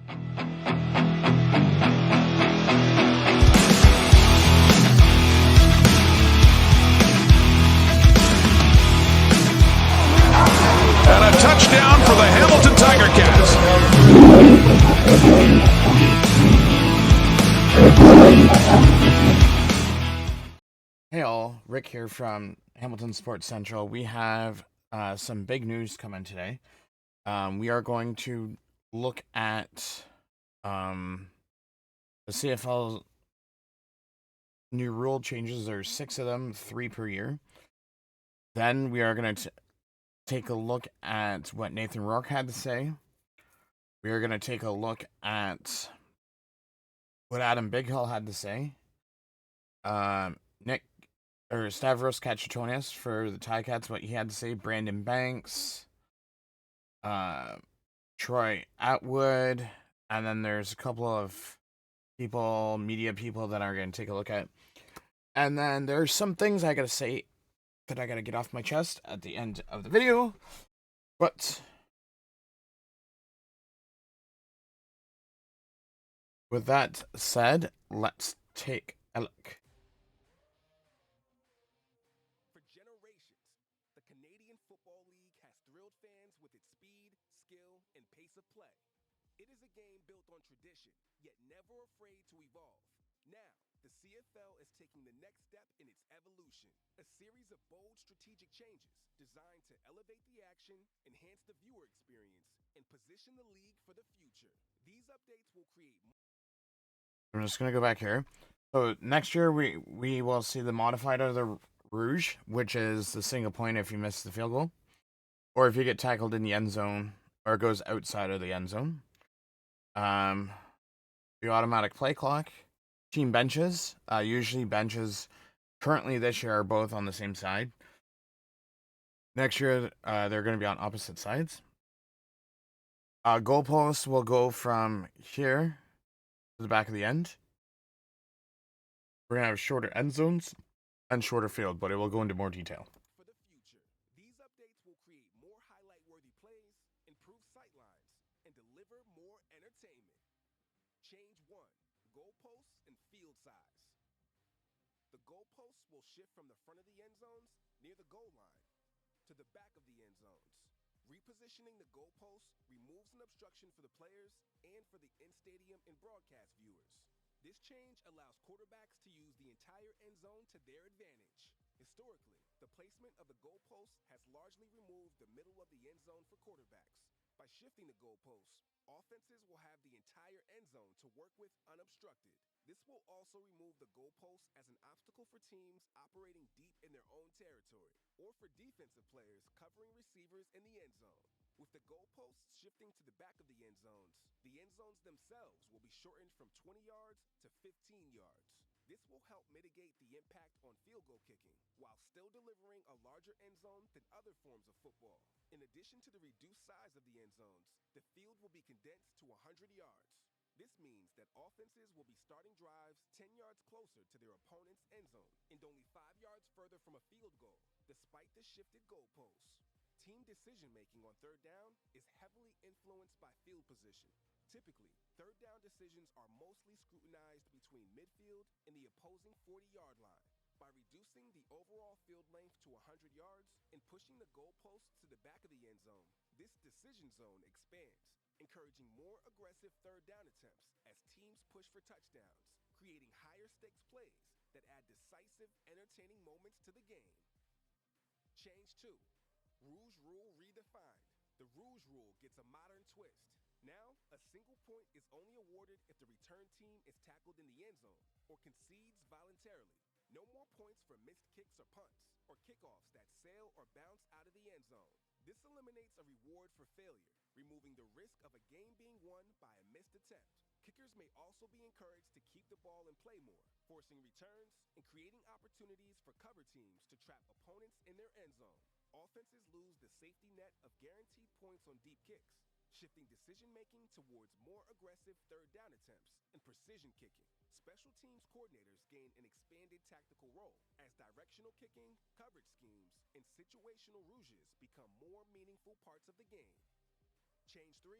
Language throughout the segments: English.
And a touchdown for the Hamilton Tiger Cats. Hey all, Rick here from Hamilton Sports Central. We have some big news coming today. We are going to look at the CFL new rule changes. There's 6 of them, 3 per year. Then we are going to take a look at what Nathan Rourke had to say. We are going to take a look at what Adam Bighill had to say. Stavros Katsatonis for the Ticats, what he had to say. Brandon Banks, Troy Atwood, and then there's a couple of people, media people, that are going to take a look at. And then there's some things I got to say that I got to get off my chest at the end of the video. But with that said, let's take a look. For generations, the Canadian Football League has thrilled fans with its speed, skill, and pace of play. It is a game built on tradition, yet never afraid to evolve. Now, the CFL is taking the next step in its evolution, a series of bold strategic changes designed to elevate the action, enhance the viewer experience, and position the league for the future. These updates will create... I'm just going to go back here. So next year we will see the modified of the Rouge, which is the single point if you miss the field goal, or if you get tackled in the end zone, or goes outside of the end zone. The automatic play clock, team benches. Usually benches currently this year are both on the same side. Next year they're going to be on opposite sides. Goalposts will go from here to the back of the end. We're going to have shorter end zones and shorter field, but it will go into more detail. For the future, these updates will create more highlight-worthy plays, improve sightlines, and deliver more entertainment. Change 1, goalposts and field size. The goalposts will shift from the front of the end zones near the goal line to the back of the end zones. Repositioning the goalposts removes an obstruction for the players and for the in-stadium and broadcast viewers. This change allows quarterbacks to use the entire end zone to their advantage. Historically, the placement of the goalposts has largely removed the middle of the end zone for quarterbacks. By shifting the goalposts, offenses will have the entire end zone to work with unobstructed. This will also remove the goalposts as an obstacle for teams operating deep in their own territory, or for defensive players covering receivers in the end zone. With the goalposts shifting to the back of the end zones themselves will be shortened from 20 yards to 15 yards. This will help mitigate the impact on field goal kicking, while still delivering a larger end zone than other forms of football. In addition to the reduced size of the end zones, the field will be condensed to 100 yards. This means that offenses will be starting drives 10 yards closer to their opponent's end zone and only 5 yards further from a field goal, despite the shifted goalposts. Team decision-making on third down is heavily influenced by field position. Typically, third down decisions are mostly scrutinized between midfield and the opposing 40-yard line. By reducing the overall field length to 100 yards and pushing the goalposts to the back of the end zone, this decision zone expands, encouraging more aggressive third down attempts as teams push for touchdowns, creating higher stakes plays that add decisive, entertaining moments to the game. Change 2. Rouge Rule redefined. The Rouge Rule gets a modern twist. Now, a single point is only awarded if the return team is tackled in the end zone or concedes voluntarily. No more points for missed kicks or punts, or kickoffs that sail or bounce out of the end zone. This eliminates a reward for failure, removing the risk of a game being won by a missed attempt. Kickers may also be encouraged to keep the ball and play more, forcing returns and creating opportunities for cover teams to trap opponents in their end zone. Offenses lose the safety net of guaranteed points on deep kicks, shifting decision-making towards more aggressive third down attempts and precision kicking. Special teams coordinators gain an expanded tactical role as directional kicking, coverage schemes, and situational rouges become more meaningful parts of the game. Change 3,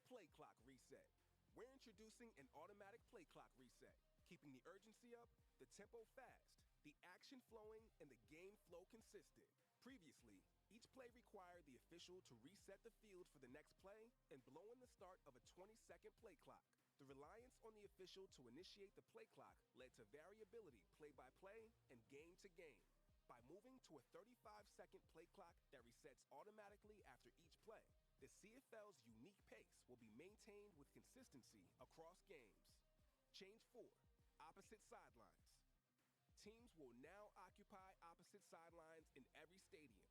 play clock reset. Where Introducing an automatic play clock reset, keeping the urgency up, the tempo fast, the action flowing, and the game flow consistent. Previously, each play required the official to reset the field for the next play and blow in the start of a 20-second play clock. The reliance on the official to initiate the play clock led to variability play by play and game to game. By moving to a 35-second play clock that resets automatically after each play, the CFL's unique pace will be maintained with consistency across games. Change 4, opposite sidelines. Teams will now occupy opposite sidelines in every stadium.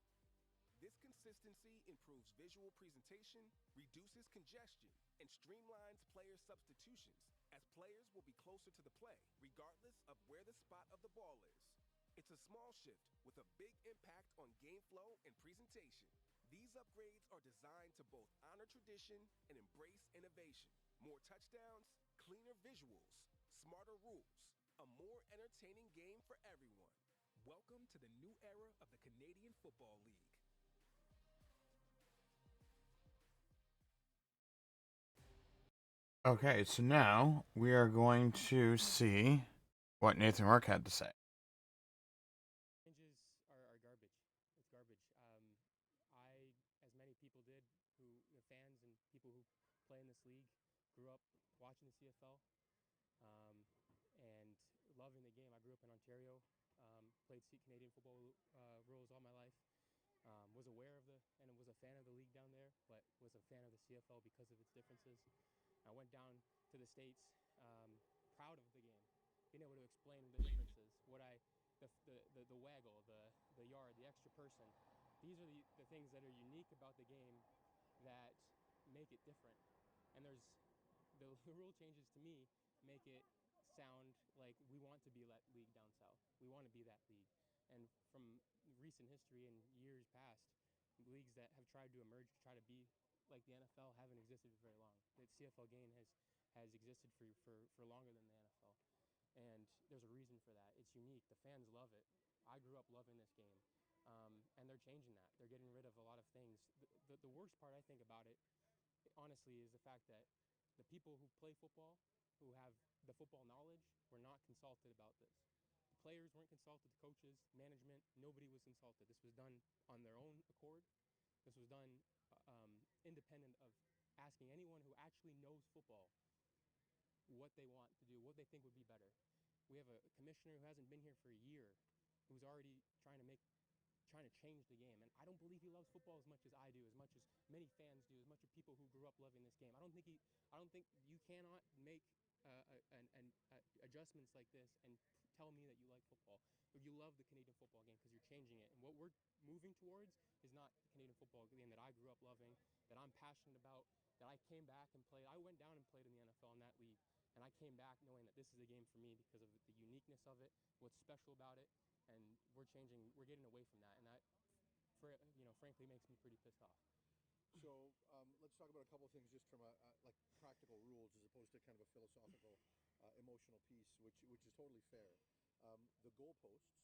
This consistency improves visual presentation, reduces congestion, and streamlines player substitutions, as players will be closer to the play, regardless of where the spot of the ball is. It's a small shift with a big impact on game flow and presentation. These upgrades are designed to both honor tradition and embrace innovation. More touchdowns, cleaner visuals, smarter rules, a more entertaining game for everyone. Welcome to the new era of the Canadian Football League. Okay, so now we are going to see what Nathan Rourke had to say. Changes are garbage. It's garbage. I, as many people did, fans and people who play in this league, grew up watching the CFL and loving the game. I grew up in Ontario, played Canadian football rules all my life. Was aware of and was a fan of the league down there, but was a fan of the CFL because of its differences. I went down to the States, proud of the game, being able to explain the differences. The waggle, the yard, the extra person. These are the things that are unique about the game that make it different. And there's the rule changes to me make it sound like we want to be that league down south. We want to be that league. And from recent history and years past, leagues that have tried to emerge to try to be like the NFL haven't existed for very long. The CFL game has existed for longer than the NFL. And there's a reason for that. It's unique. The fans love it. I grew up loving this game. And they're changing that. They're getting rid of a lot of things. The worst part I think about it, honestly, is the fact that the people who play football, who have the football knowledge, were not consulted about this. The players weren't consulted, the coaches, management, nobody was consulted. This was done on their own accord. This was done independent of asking anyone who actually knows football what they want to do, what they think would be better. We have a commissioner who hasn't been here for a year, who's already trying to change the game. And I don't believe he loves football as much as I do, as much as many fans do, as much as people who grew up loving this game. I don't think you cannot make adjustments like this and tell me that you like football, but you love the Canadian football game because you're changing it. And what we're moving towards is not the Canadian football game that I grew up loving, that I'm passionate about, that I came back and played. I went down and played in the NFL in that league, and I came back knowing that this is the game for me because of the uniqueness of it, what's special about it, and we're getting away from that, and that, frankly, makes me pretty pissed off. So let's talk about a couple of things just from like practical rules as opposed to kind of a philosophical, emotional piece, which is totally fair. The goalposts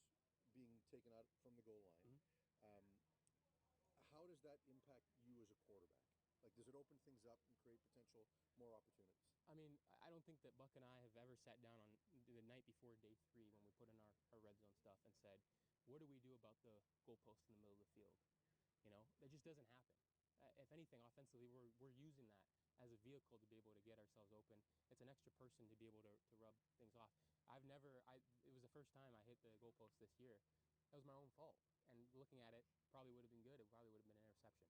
being taken out from the goal line. Mm-hmm. How does that impact you as a quarterback? Like, does it open things up and create potential more opportunities? I mean, I don't think that Buck and I have ever sat down on the night before day 3 when we put in our red zone stuff and said, what do we do about the goalpost in the middle of the field? That just doesn't happen. If anything, offensively, we're using that as a vehicle to be able to get ourselves open. It's an extra person to be able to rub things off. It was the first time I hit the goalpost this year. That was my own fault. And looking at it, probably would have been good. It probably would have been an interception.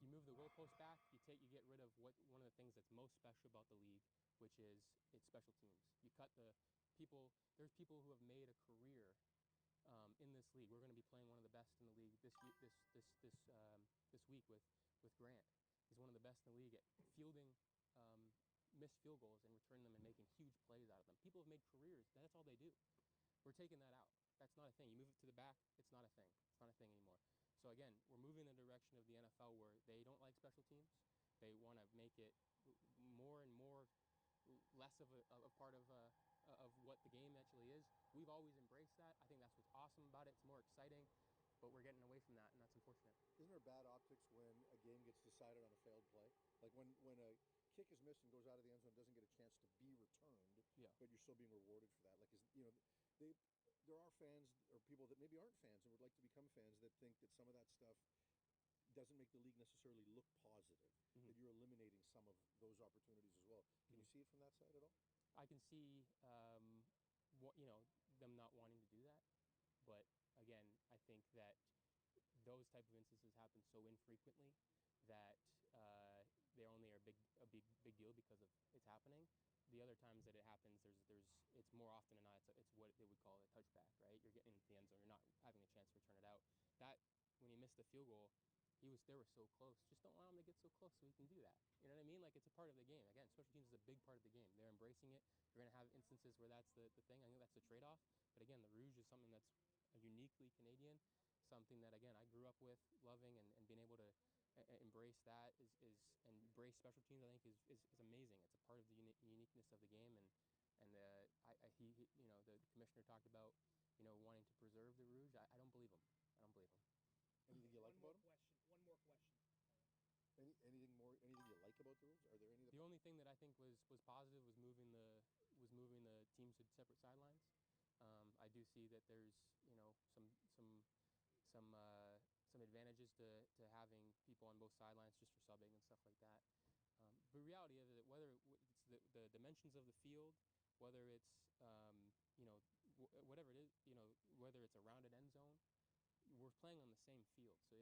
You move the goalpost back, you get rid of one of the things that's most special about the league, which is its special teams. You cut there's people who have made a career in this league. We're going to be playing one of the best in the league this week with Grant. He's one of the best in the league at fielding missed field goals and returning them and making huge plays out of them. People have made careers. That's all they do. We're taking that out. That's not a thing. You move it to the back, it's not a thing. It's not a thing anymore. So again, we're moving in the direction of the NFL where they don't like special teams. They want to make it more and more less of a part of what the game actually is. We've always embraced that. I think that's what's awesome about it. It's more exciting, but we're getting away from that, and that's unfortunate. Isn't there bad optics when a game gets decided on a failed play? Like when a kick is missed and goes out of the end zone, doesn't get a chance to be returned, Yeah. but you're still being rewarded for that. Like, they there are fans or people that maybe aren't fans and would like to become fans that think that some of that stuff doesn't make the league necessarily look positive. Mhm. That you're eliminating some of those opportunities as well. Can you Mhm. see it from that side at all? I can see what them not wanting to do that, but again, I think that those type of instances happen so infrequently that they only are big deal because of it's happening. The other times that it happens, there's it's more often than not it's what they would call a touchback, right? You're getting into the end zone, you're not having a chance to return it out. That when he missed the field goal, they were so close. Just don't allow him to get so close so he can do that. You know what I mean? Like it's a part of the game. Again, special teams is a big part of the game. They're embracing it. You're gonna have instances where that's the thing. I think that's the trade-off. But again, the Rouge is something that's uniquely Canadian, something that again I grew up with, loving and being able to embrace that is and embrace special teams. I think is amazing. It's a part of the uniqueness of the game, and the commissioner talked about wanting to preserve the Rouge. I don't believe him. I don't believe him. Anything you like about them? One more question. Anything more? Anything you like about the rules? Are there any? The only thing that I think was positive was moving the teams to separate sidelines. I do see that there's some advantages to having people on both sidelines just for subbing and stuff like that. But the reality of it, whether it's the dimensions of the field, whether it's whatever it is, whether it's a rounded end zone, we're playing on the same field. So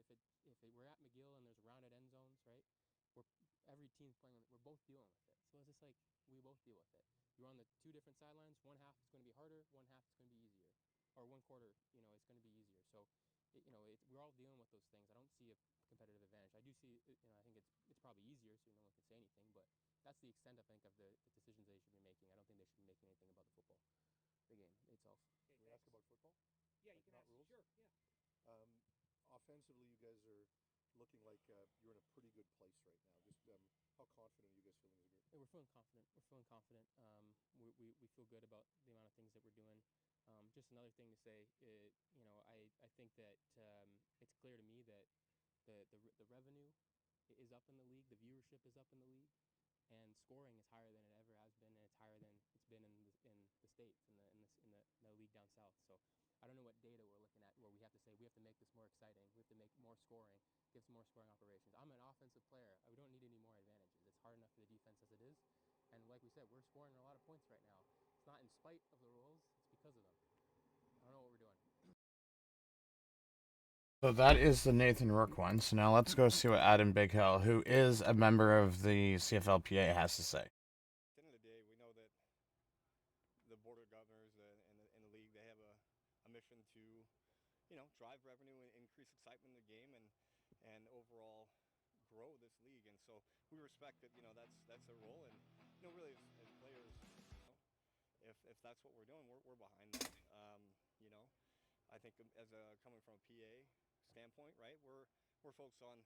we're at McGill and there's rounded end zones, right? Every team's playing on it. We're both dealing with it. So it's just like we both deal with it. You're on the two different sidelines. One half is going to be harder. One half is going to be easier, or one quarter, it's going to be easier. So, we're all dealing with those things. I don't see a competitive advantage. I do see, I think it's probably easier, so no one can say anything. But that's the extent I think of the decisions they should be making. I don't think they should be making anything about the game itself. Can we ask about football? Yeah, Like, you can not ask. rules? Sure. Yeah. Offensively, you guys are looking like you're in a pretty good place right now. Just how confident are you guys feeling as a group? Yeah, we're feeling confident. We're feeling confident. We feel good about the amount of things that we're doing. Just another thing to say, I think that it's clear to me that the revenue is up in the league, the viewership is up in the league, and scoring is higher than it ever has been, and it's higher than it's been in the states in the league down south. So I don't know what data we're looking at where we have to say we have to make this more exciting, we have to make more scoring, give some more scoring operations. I'm an offensive player. We don't need any more advantages. It's hard enough for the defense as it is, and like we said, we're scoring a lot of points right now. It's not in spite of the rules; it's because of them. I don't know what we're doing. So that is the Nathan Rourke one. So now let's go see what Adam BOMBSHELL, who is a member of the CFLPA, has to say. At the end of the day, we know that the board of governors and the league, they have a mission to, drive revenue and increase excitement in the game and overall grow this league. And so we respect that, that's their role. And, really as players, if that's what we're doing, we're behind that. I think coming from a PA standpoint, right, we're focused on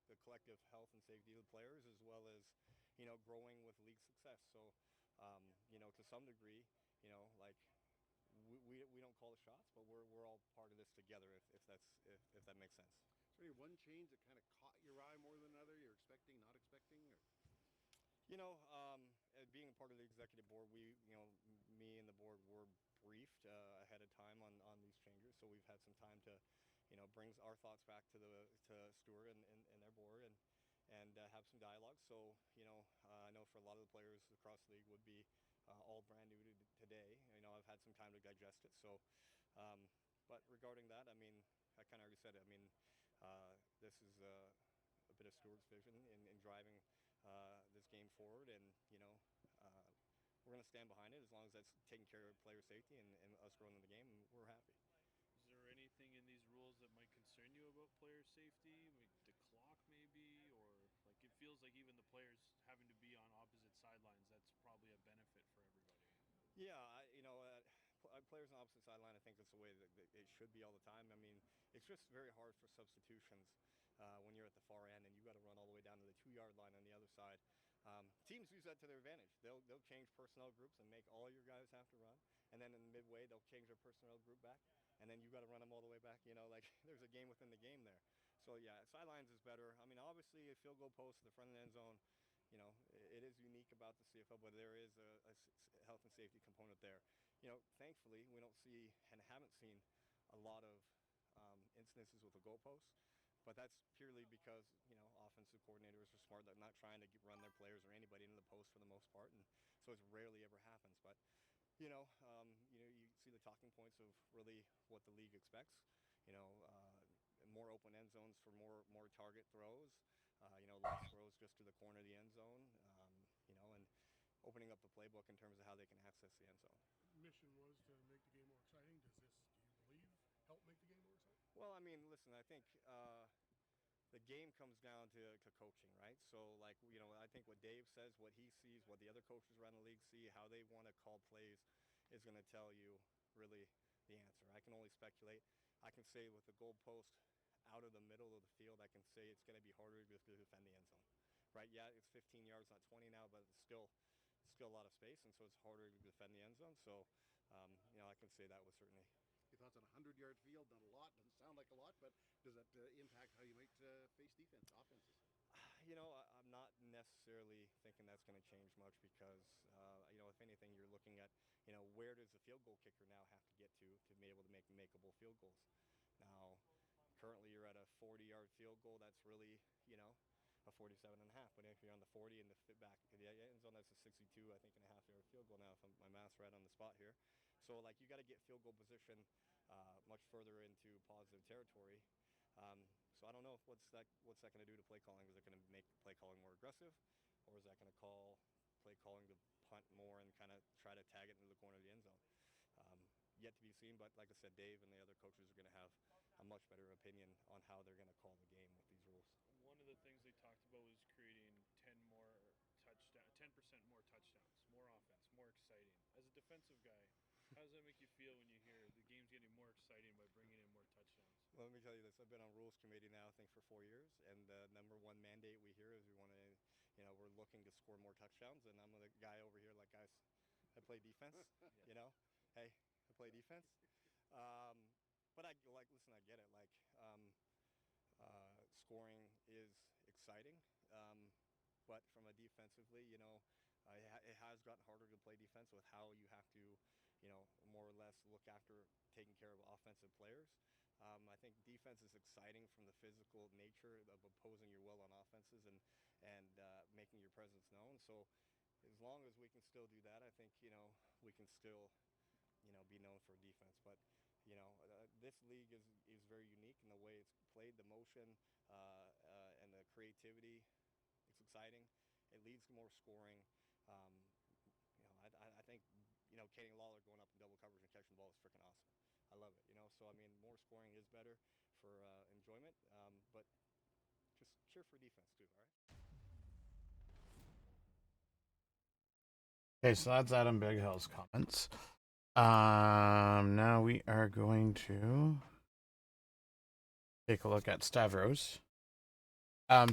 the collective health and safety of the players as well as, growing with league success. So, to some degree, like we don't call the shots, but we're all part of this together if that makes sense. Is there any one change that kind of caught your eye more than another? You're expecting, not expecting, or? Being a part of the executive board, me and the board were briefed ahead of time on these changes, so we've had some time to, bring our thoughts back to Stuart and their board and have some dialogue. So, I know for a lot of the players across the league would be all brand new today. I've had some time to digest it. So, but regarding that, I mean, I kind of already said it. I mean, this is a bit of Stuart's vision in driving this game forward, and we're going to stand behind it as long as that's taking care of player safety and us growing in the game, and we're happy. Is there anything in these rules that might concern you about player safety, like the clock maybe, or like it feels like even the players having to be on opposite sidelines, that's probably a benefit for everybody. Yeah, players on the opposite sideline, I think that's the way that it should be all the time. I mean, it's just very hard for substitutions when you're at the far end and you got to run all the way down to the 2-yard line on the other side. Teams use that to their advantage. They'll change personnel groups and make all your guys have to run, and then in midway they'll change their personnel group back, and then you got to run them all the way back. Like there's a game within the game there. So yeah, sidelines is better. I mean, obviously a field goal post at the front of the end zone, it it is unique about the CFL, but there is a health and safety component there. Thankfully, we don't see and haven't seen a lot of incidences with the goalpost, but that's purely because offensive coordinators are smart. They're not trying to run their players or anybody into the post for the most part, and so it rarely ever happens. But you see the talking points of really what the league expects. More open end zones for more target throws. Less throws just to the corner of the end zone. And opening up the playbook in terms of how they can access the end zone. Mission was to make the game more exciting. Does this, do you believe, help make the game more exciting? Well, I mean, listen, I think the game comes down to coaching, right? So, I think what Dave says, what he sees, what the other coaches around the league see, how they want to call plays is going to tell you really the answer. I can only speculate. I can say with the goalpost out of the middle of the field, I can say it's going to be harder to defend the end zone, right? Yeah, it's 15 yards, not 20 now, but it's still a lot of space, and so it's harder to defend the end zone. So, I can say that with certainty. Your thoughts on a 100-yard field? Not a lot. Doesn't sound like a lot, but does that impact how you might face offenses? I'm not necessarily thinking that's going to change much because, if anything, you're looking at, where does the field goal kicker now have to get to be able to make makeable field goals? Now, currently you're at a 40-yard field goal. That's really, a 47 and a half. But if you're on the 40 and the fit back to the end zone, that's a 62, I think, and a half yard field goal now, if my math's right on the spot here. So, you got to get field goal position much further into positive territory. So I don't know what's that going to do to play calling. Is it going to make play calling more aggressive, or is that going to call play calling to punt more and kind of try to tag it into the corner of the end zone? Yet to be seen, but like I said, Dave and the other coaches are going to have a much better opinion on how they're going to call the game with these rules. One of the things they talked about was creating 10% more touchdowns, more offense, more exciting. As a defensive guy, how does that make you feel when you hear the game's getting more exciting by bringing in more touchdowns? Well, let me tell you this. I've been on rules committee now, I think, for 4 years, and the number one mandate we hear is we want to, we're looking to score more touchdowns, and I'm the guy over here, guys, I play defense, hey, I play defense. But listen, I get it. Scoring is exciting, but from a defensively, it has gotten harder to play defense with how you have to, more or less look after taking care of offensive players. I think defense is exciting from the physical nature of opposing your will on offenses and making your presence known. So as long as we can still do that, I think, we can still, be known for defense. But, this league is very unique in the way it's played, the motion and the creativity. It's exciting. It leads to more scoring. I think, Kenny Lawler going up in double coverage and catching the ball is freaking awesome. I love it, So, I mean, more scoring is better for enjoyment, but just cheer for defense too, all right? Okay, so that's Adam Bighill's comments. Now we are going to take a look at Stavros.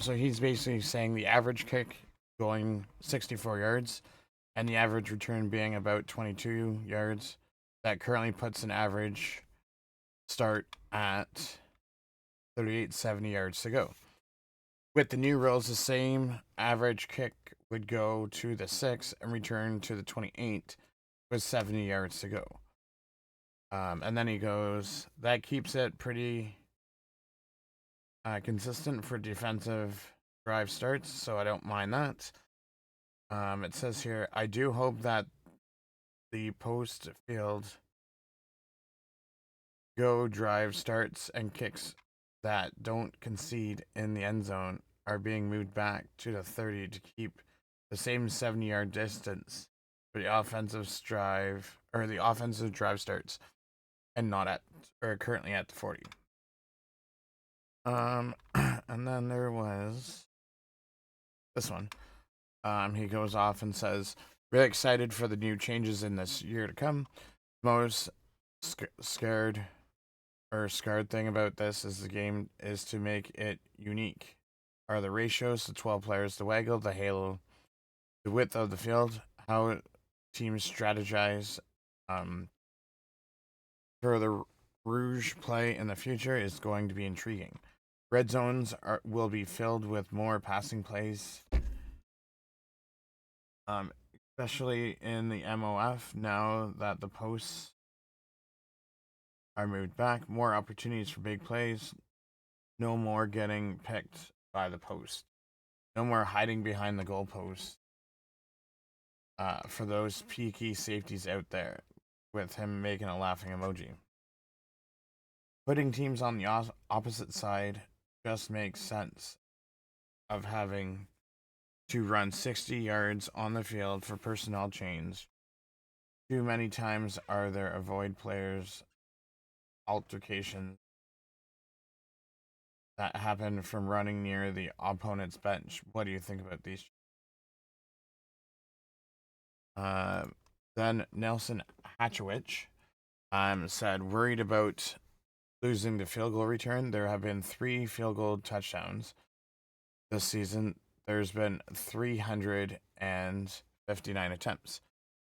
So he's basically saying the average kick going 64 yards and the average return being about 22 yards. That currently puts an average start at 38.70 yards to go. With the new rules, the same average kick would go to the 6 and return to the 28 with 70 yards to go. And then he goes, that keeps it pretty consistent for defensive drive starts, so I don't mind that. It says here, I do hope that the post field go drive starts and kicks that don't concede in the end zone are being moved back to the 30 to keep the same 70-yard distance for the offensive drive starts and not at or currently at the 40. And then there was this one. He goes off and says, really excited for the new changes in this year to come. Most scared thing about this is the game is to make it unique. Are the ratios, the 12 players, the waggle, the halo, the width of the field, how teams strategize for the Rouge play in the future is going to be intriguing. Red zones will be filled with more passing plays especially in the MOF now that the posts are moved back. More opportunities for big plays. No more getting picked by the post. No more hiding behind the goalpost. For those peaky safeties out there, with him making a laughing emoji. Putting teams on the opposite side just makes sense of having to run 60 yards on the field for personnel change. Too many times are there avoid players altercations that happen from running near the opponent's bench. What do you think about these? Then Nelson Hatchowich said, worried about losing the field goal return. There have been 3 field goal touchdowns this season. There's been 359 attempts.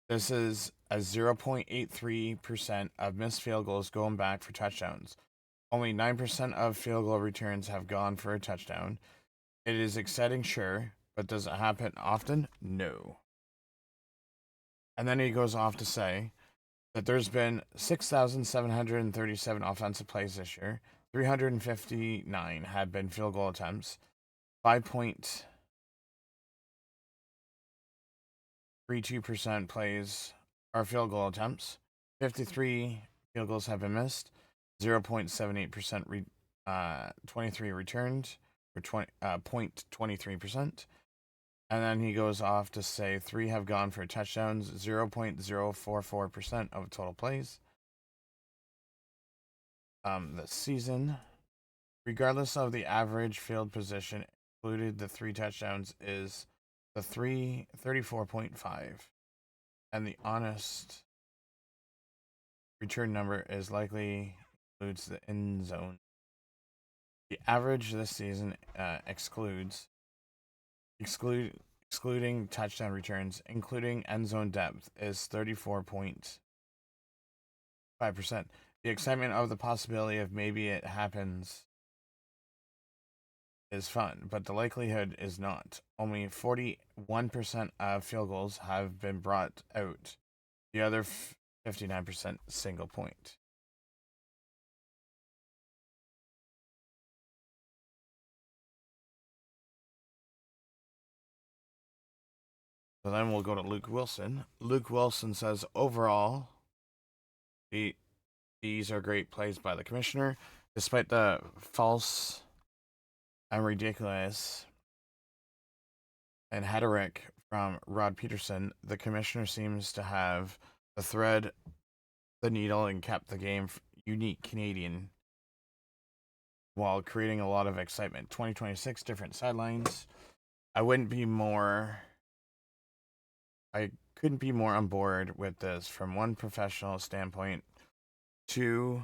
This is a 0.83% of missed field goals going back for touchdowns. Only 9% of field goal returns have gone for a touchdown. It is exciting, sure, but does it happen often? No. And then he goes off to say that there's been 6,737 offensive plays this year. 359 have been field goal attempts. 5.32% plays are field goal attempts. 53 field goals have been missed. 0.78% 23 returned for 0.23%. And then he goes off to say 3 have gone for touchdowns, 0.044% of total plays. This season, regardless of the average field position, included the 3 touchdowns is the 34.5, and the honest return number is likely includes the end zone. The average this season excluding touchdown returns, including end zone depth, is 34.5%. The excitement of the possibility of maybe it happens is fun, but the likelihood is not. Only 41% of field goals have been brought out. The other 59% single point. So then we'll go to Luke Wilson. Luke Wilson says, overall, these are great plays by the commissioner. Despite the false and ridiculous and rhetoric from Rod Peterson, the commissioner seems to have thread the needle and kept the game unique Canadian while creating a lot of excitement. 2026 different sidelines. I couldn't be more on board with this from one professional standpoint. 2,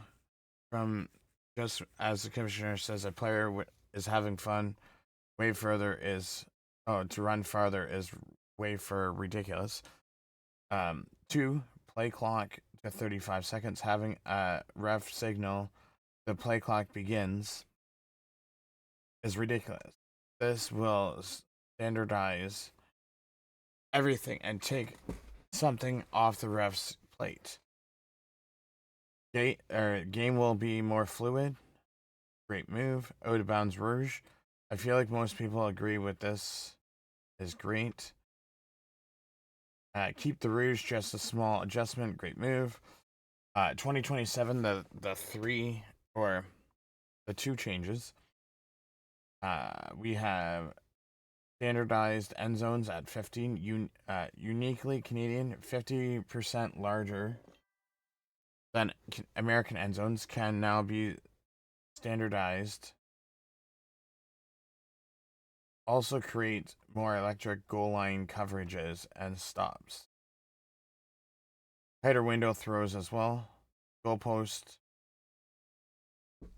from just as the commissioner says, a player is having fun. To run farther is way for ridiculous. 2, play clock to 35 seconds. Having a ref signal the play clock begins is ridiculous. This will standardize everything and take something off the ref's plate. Game will be more fluid. Great move. Out of bounds Rouge. I feel like most people agree with this is great. Keep the Rouge, just a small adjustment. Great move. 2027, the 3 or the 2 changes. We have standardized end zones at 15, uniquely Canadian, 50% larger than American end zones can now be standardized. Also create more electric goal line coverages and stops. Tighter window throws as well. Goalpost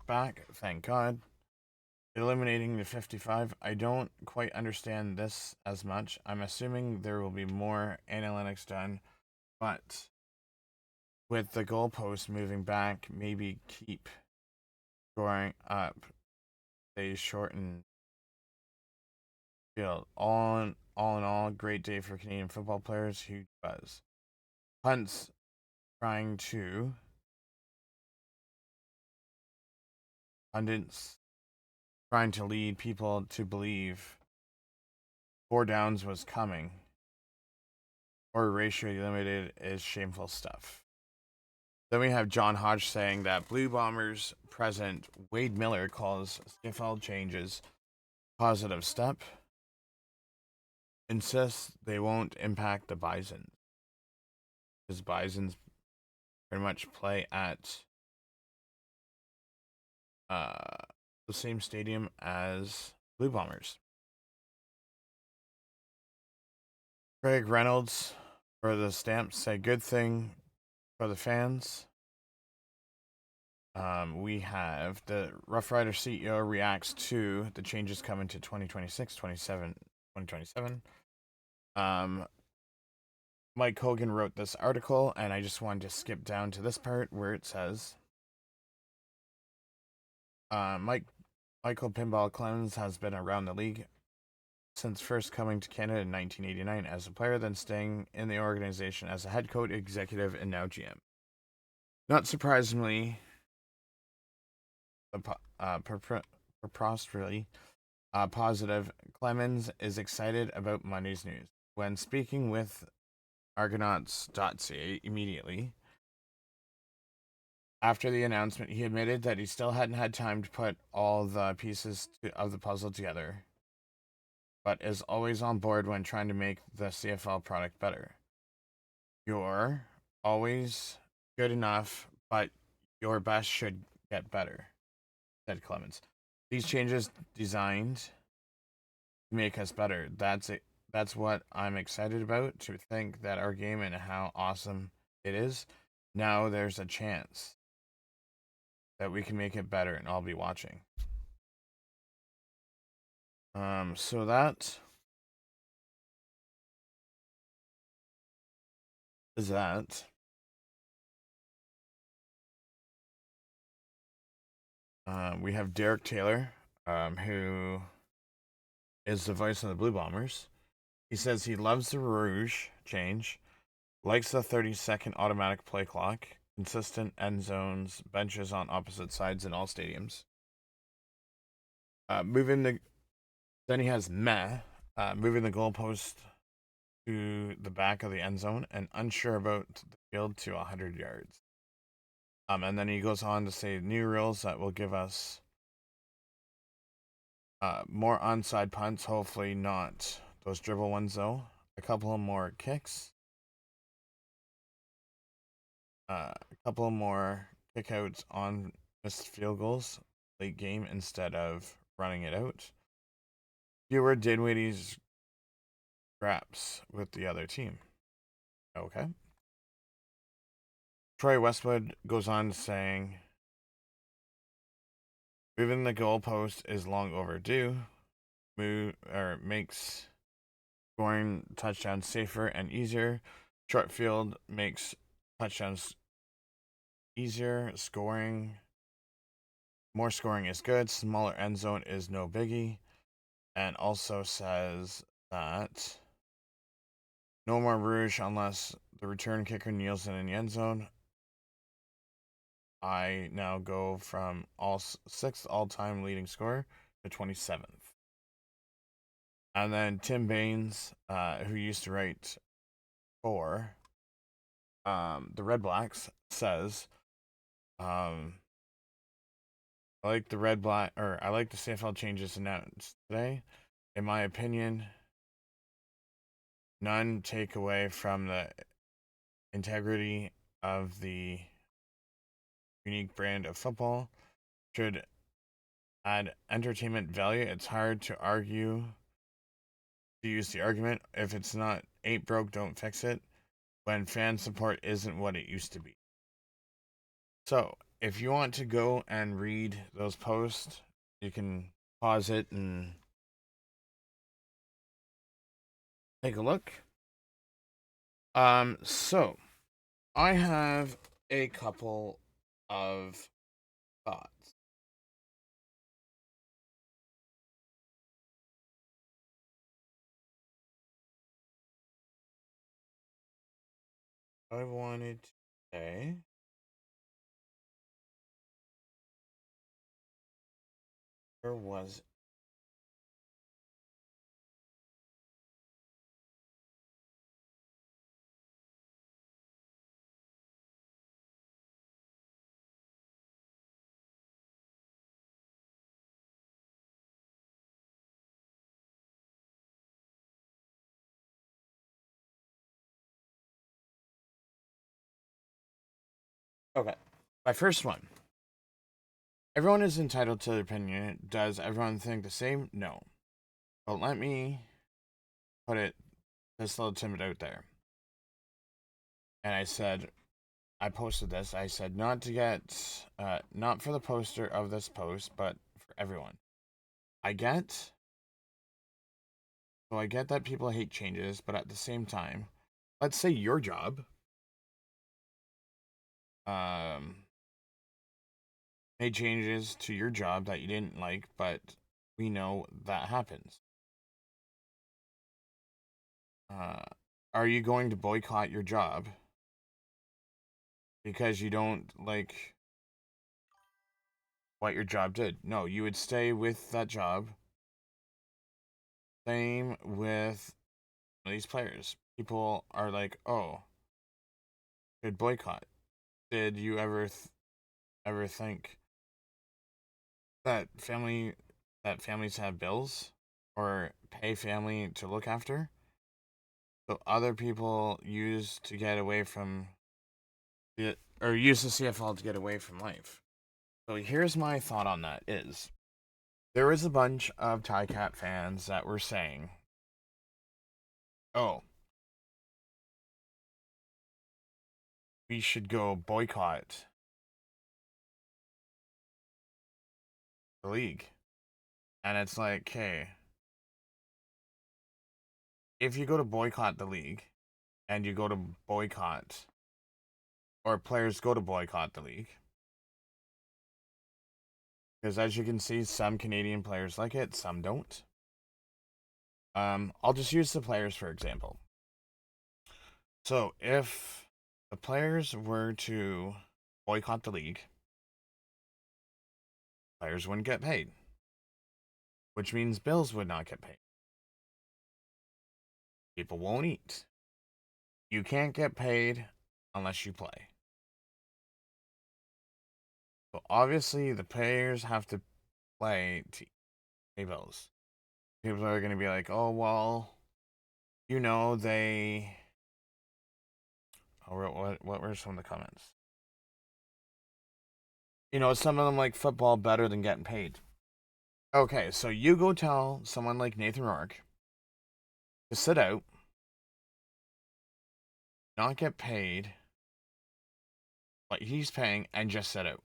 back, thank God. Eliminating the 55. I don't quite understand this as much. I'm assuming there will be more analytics done, but with the goalpost moving back, maybe keep scoring up. They shorten Field. In all, great day for Canadian football players. Huge buzz. Pundits trying to lead people to believe 4 downs was coming or ratio limited is shameful stuff. Then we have John Hodge saying that Blue Bombers president Wade Miller calls CFL changes positive step, insists they won't impact the Bison, because Bisons pretty much play at the same stadium as Blue Bombers. Craig Reynolds for the Stamps say good thing for the fans. We have the Rough Rider CEO reacts to the changes coming to 2027. Mike Hogan wrote this article, and I just wanted to skip down to this part where it says, Michael Pinball Clemens has been around the league since first coming to Canada in 1989 as a player, then staying in the organization as a head coach, executive, and now GM. Not surprisingly, preposterously positive, Clemens is excited about Monday's news. When speaking with Argonauts.ca immediately after the announcement, he admitted that he still hadn't had time to put all the pieces of the puzzle together, but is always on board when trying to make the CFL product better. You're always good enough, but your best should get better, said Clemens. These changes designed to make us better. That's it. That's what I'm excited about, to think that our game and how awesome it is. Now there's a chance that we can make it better, and I'll be watching. So that is that. We have Derek Taylor, who is the voice of the Blue Bombers. He says he loves the Rouge change, likes the 30-second automatic play clock, consistent end zones, benches on opposite sides in all stadiums. Then he has moving the goalpost to the back of the end zone and unsure about the field to 100 yards. And then he goes on to say new rules that will give us more onside punts, hopefully not those dribble ones though. A couple of more kicks. A couple of more kickouts on missed field goals late game instead of running it out. Fewer Dinwiddie's scraps with the other team. Okay. Troy Westwood goes on saying, moving the goalpost is long overdue. Makes scoring touchdowns safer and easier. Short field makes touchdowns easier. More scoring is good. Smaller end zone is no biggie. And also says that no more Rouge unless the return kicker kneels in the end zone. I now go from 6th all-time leading scorer to 27th. And then Tim Baines, who used to write for the Red Blacks, says, I like the CFL changes announced today. In my opinion, none take away from the integrity of the unique brand of football. Should add entertainment value. It's hard to use the argument, if it's not ain't broke, don't fix it, when fan support isn't what it used to be. So, if you want to go and read those posts, you can pause it and take a look. So I have a couple of thoughts. I wanted to say. Where was it? Okay. My first one. Everyone is entitled to their opinion. Does everyone think the same? No. But let me put it this little timid out there. And I posted this. I said not to get, not for the poster of this post, but for everyone. I get that people hate changes, but at the same time, let's say your job, made changes to your job that you didn't like, but we know that happens. Are you going to boycott your job because you don't like what your job did? No, you would stay with that job. Same with these players. People are like, "Oh, should boycott." Did you ever think that families have bills or pay family to look after? So other people use to get away from or use the CFL to get away from life. So here's my thought on that is there was a bunch of Cat fans that were saying, "Oh, we should go boycott the league." And it's like, "Hey, if you go to boycott the league and you go to boycott or players go to boycott the league, because as you can see, some Canadian players like it, some don't. I'll just use the players for example. So if the players were to boycott the league, players wouldn't get paid, which means bills would not get paid. People won't eat. You can't get paid unless you play. So obviously, the players have to play to pay bills. People are going to be like, "Oh well, they." Oh, what were some of the comments? Some of them like football better than getting paid. Okay, so you go tell someone like Nathan Rourke to sit out, not get paid what he's paying, and just sit out.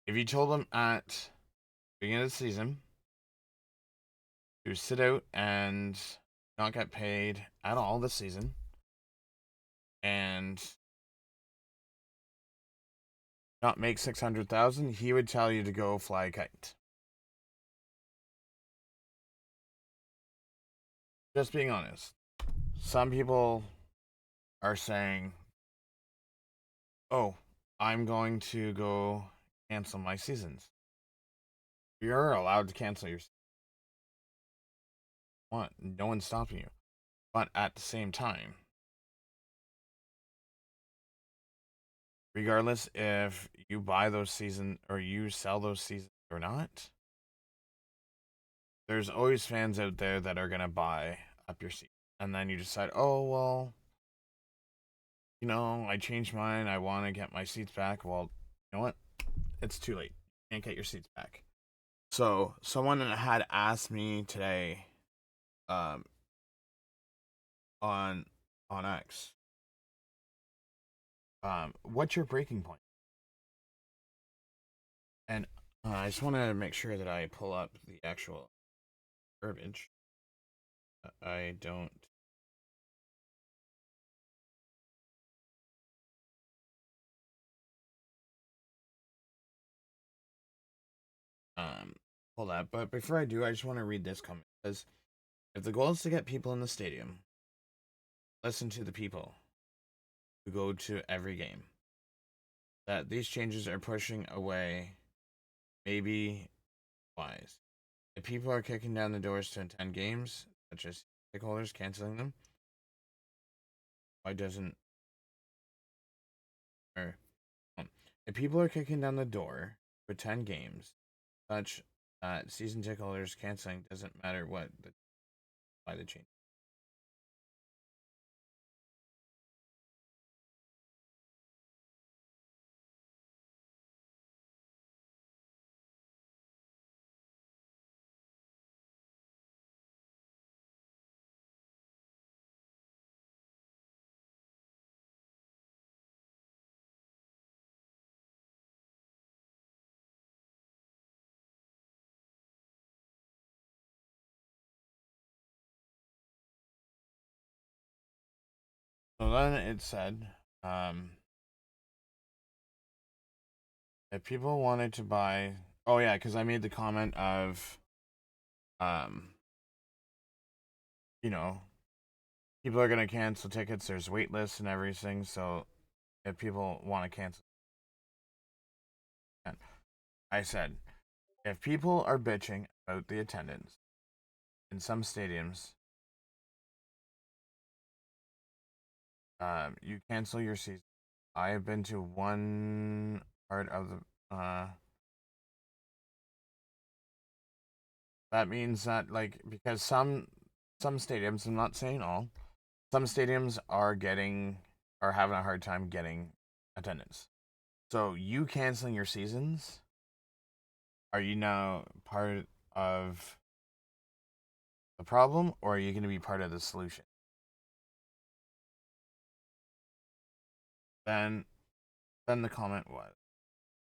If you told him at the beginning of the season to sit out and not get paid at all this season, and not make 600,000, he would tell you to go fly a kite. Just being honest. Some people are saying, "Oh, I'm going to go cancel my seasons." You're allowed to cancel your want. No one's stopping you. But at the same time, regardless if you buy those seasons or you sell those seasons or not, there's always fans out there that are gonna buy up your seat. And then you decide, "Oh well, I changed mine. I want to get my seats back." Well, you know what? It's too late. You can't get your seats back. So someone had asked me today, um, on X, what's your breaking point? And I just want to make sure that I pull up the actual verbiage. I don't. Pull that. But before I do, I just want to read this comment. It says, "If the goal is to get people in the stadium, listen to the people. to go to every game. That these changes are pushing away maybe wise. If people are kicking down the doors to attend games, such as stakeholders canceling them, why doesn't or if people are kicking down the door to attend games, such that season ticket holders canceling doesn't matter why the change. So then it said, if people wanted to buy, oh yeah, because I made the comment of, um, you know, people are gonna cancel tickets. There's wait lists and everything. So if people want to cancel, I said, if people are bitching about the attendance in some stadiums, you cancel your season. I have been to one part of the. That means that because some stadiums, I'm not saying all, some stadiums are having a hard time getting attendance. So you canceling your seasons, are you now part of the problem, or are you going to be part of the solution? Then the comment was,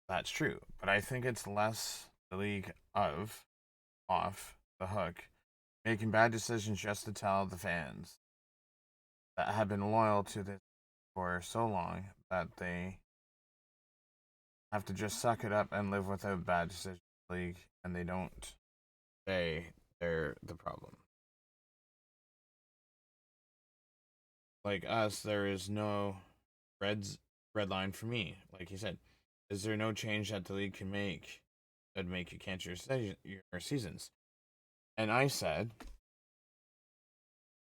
that's true, but I think it's less the league off the hook, making bad decisions just to tell the fans that have been loyal to this for so long that they have to just suck it up and live with a bad decision league, and they don't say they're the problem. Like us, there is no red line for me. Like you said, is there no change that the league can make that would make you cancel your seasons? And I said,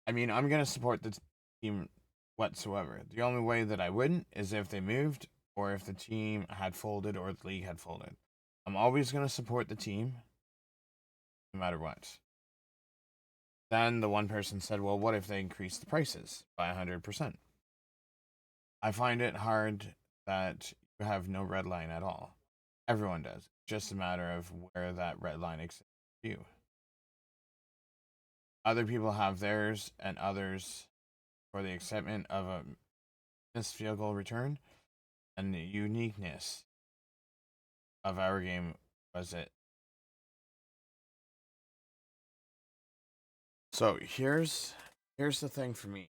I mean, I'm gonna support the team whatsoever. The only way that I wouldn't is if they moved, or if the team had folded, or the league had folded. I'm always gonna support the team, no matter what. Then the one person said, well, what if they increase the prices by 100%? I find it hard that you have no red line at all. Everyone does. It's just a matter of where that red line exists for you. Other people have theirs, and others for the excitement of a missed field goal return and the uniqueness of our game was it. So here's the thing for me.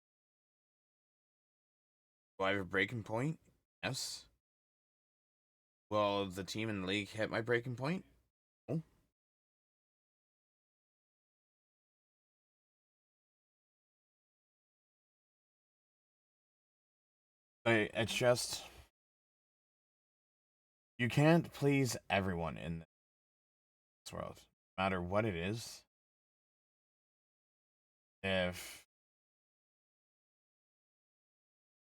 Do I have a breaking point? Yes. Will the team in the league hit my breaking point? No. It's just you can't please everyone in this world, no matter what it is. If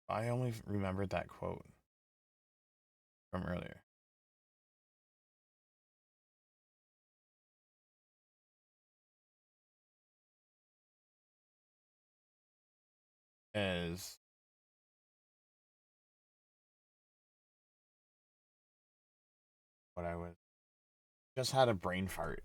I only remembered that quote from earlier. Is what I was just had a brain fart.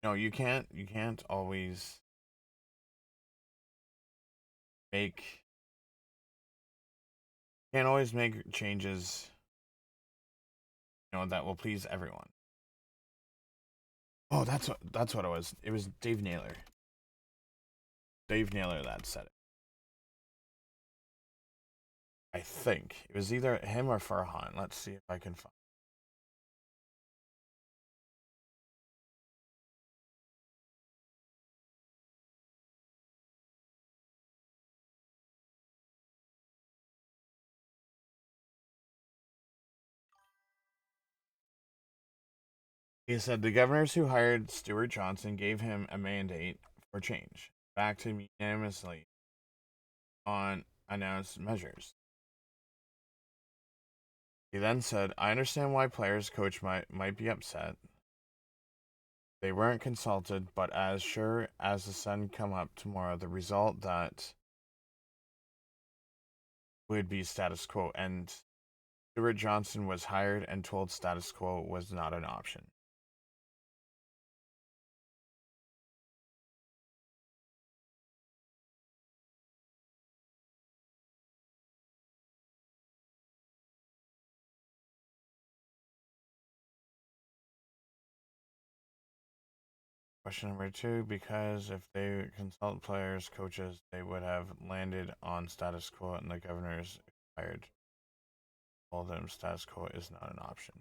No, you can't always make can't always make changes, that will please everyone. Oh, that's what it was. It was Dave Naylor. Dave Naylor that said it. I think it was either him or Farhan. Let's see if I can find. He said the governors who hired Stuart Johnson gave him a mandate for change, backed him unanimously on announced measures. He then said, I understand why players coach might be upset. They weren't consulted, but as sure as the sun come up tomorrow, the result that would be status quo. And Stuart Johnson was hired and told status quo was not an option. Question number 2, because if they consult players, coaches, they would have landed on status quo and the governors hired told them status quo is not an option.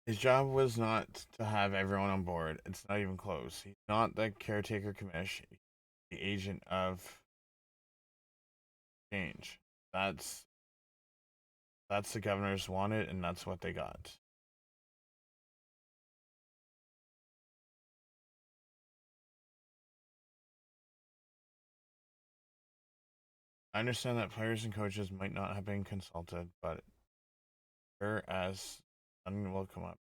His job was not to have everyone on board. It's not even close. He's not the caretaker commission, the agent of change. That's the governors wanted, and that's what they got. I understand that players and coaches might not have been consulted, but sure as sun will come up.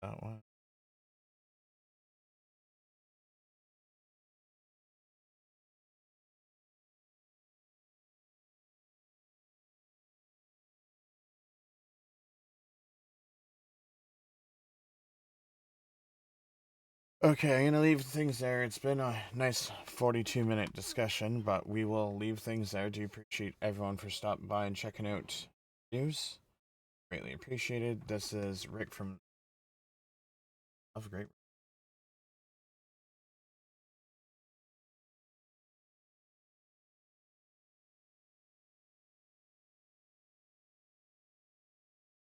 That one. Okay, I'm gonna leave things there. It's been a nice 42-minute discussion, but we will leave things there. Do appreciate everyone for stopping by and checking out news. Greatly appreciated. This is Rick from Have a great